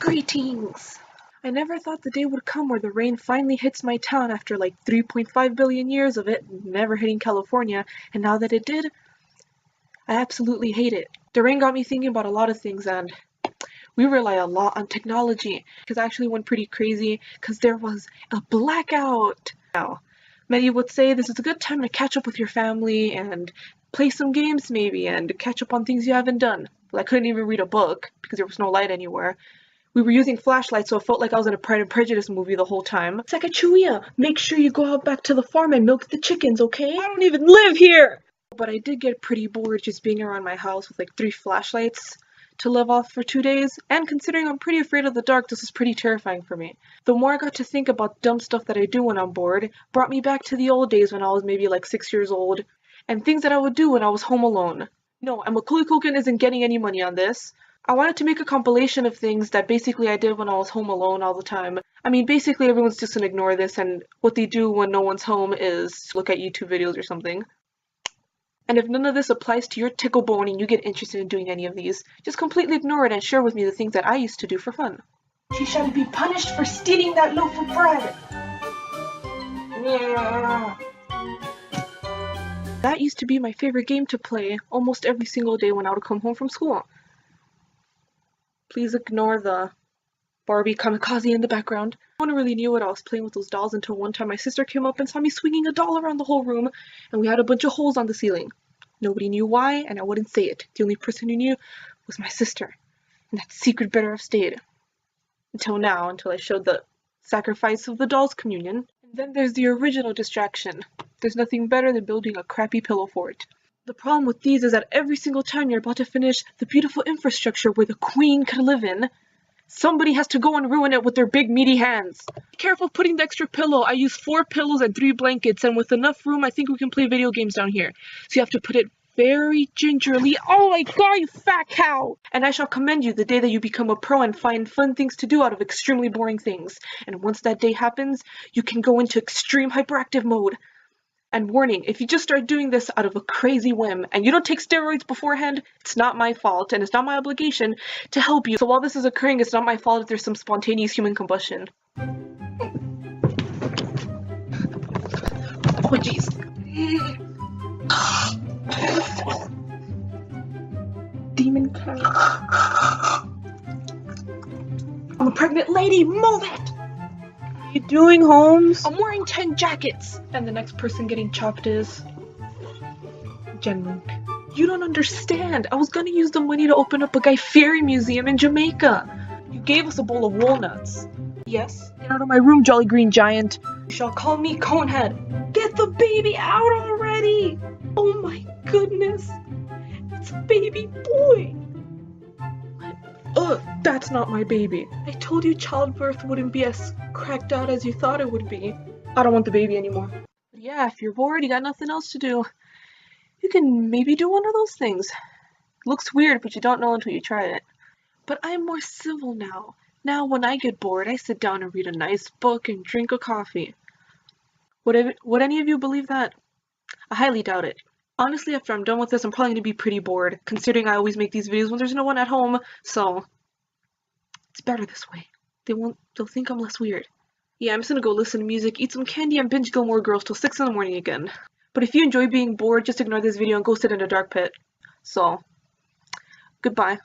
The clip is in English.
Greetings! I never thought the day would come where the rain finally hits my town after like 3.5 billion years of it never hitting California, and now that it did, I absolutely hate it. The rain got me thinking about a lot of things, and we rely a lot on technology, because I actually went pretty crazy because there was a blackout. Now, many would say this is a good time to catch up with your family and play some games maybe, and catch up on things you haven't done. Well, I couldn't even read a book because there was no light anywhere. We were using flashlights, so it felt like I was in a Pride and Prejudice movie the whole time. Sacagawea, make sure you go out back to the farm and milk the chickens, okay? I don't even live here! But I did get pretty bored just being around my house with like 3 flashlights to live off for 2 days, and considering I'm pretty afraid of the dark, this is pretty terrifying for me. The more I got to think about dumb stuff that I do when I'm bored, brought me back to the old days when I was maybe like 6 years old, and things that I would do when I was home alone. No, and Macaulay Culkin isn't getting any money on this. I wanted to make a compilation of things that basically I did when I was home alone all the time. I mean, basically everyone's just gonna ignore this, and what they do when no one's home is look at YouTube videos or something. And if none of this applies to your tickle bone and you get interested in doing any of these, just completely ignore it and share with me the things that I used to do for fun. She shall be punished for stealing that loaf of bread! Yeah. That used to be my favorite game to play almost every single day when I would come home from school. Please ignore the Barbie kamikaze in the background. No one really knew what I was playing with those dolls until one time my sister came up and saw me swinging a doll around the whole room, and we had a bunch of holes on the ceiling. Nobody knew why, and I wouldn't say it. The only person who knew was my sister, and that secret better have stayed. Until now, until I showed the sacrifice of the doll's communion. And then there's the original distraction. There's nothing better than building a crappy pillow fort. The problem with these is that every single time you're about to finish the beautiful infrastructure where the queen could live in, somebody has to go and ruin it with their big meaty hands. Be careful putting the extra pillow. I use 4 pillows and 3 blankets, and with enough room I think we can play video games down here. So you have to put it very gingerly. Oh my god, you fat cow! And I shall commend you the day that you become a pro and find fun things to do out of extremely boring things. And once that day happens, you can go into extreme hyperactive mode. And warning, if you just start doing this out of a crazy whim, and you don't take steroids beforehand, it's not my fault, and it's not my obligation to help you. So while this is occurring, it's not my fault if there's some spontaneous human combustion. Oh jeez. Demon cat. I'm a pregnant lady, move it! What are you doing, Holmes? I'm wearing 10 jackets! And the next person getting chopped is Jen Luke. You don't understand. I was gonna use the money to open up a Guy Fieri museum in Jamaica. You gave us a bowl of walnuts. Yes? Get out of my room, Jolly Green Giant. You shall call me Conehead. Get the baby out already! Oh my goodness. It's a baby boy. Ugh, that's not my baby. I told you childbirth wouldn't be as cracked out as you thought it would be. I don't want the baby anymore. But yeah, if you're bored, you got nothing else to do, you can maybe do one of those things. It looks weird, but you don't know until you try it. But I'm more civil now. Now when I get bored, I sit down and read a nice book and drink a coffee. Would any of you believe that? I highly doubt it. Honestly, after I'm done with this, I'm probably gonna be pretty bored, considering I always make these videos when there's no one at home, so it's better this way. They'll think I'm less weird. Yeah, I'm just gonna go listen to music, eat some candy, and binge Gilmore Girls till 6 in the morning again. But if you enjoy being bored, just ignore this video and go sit in a dark pit. So, goodbye.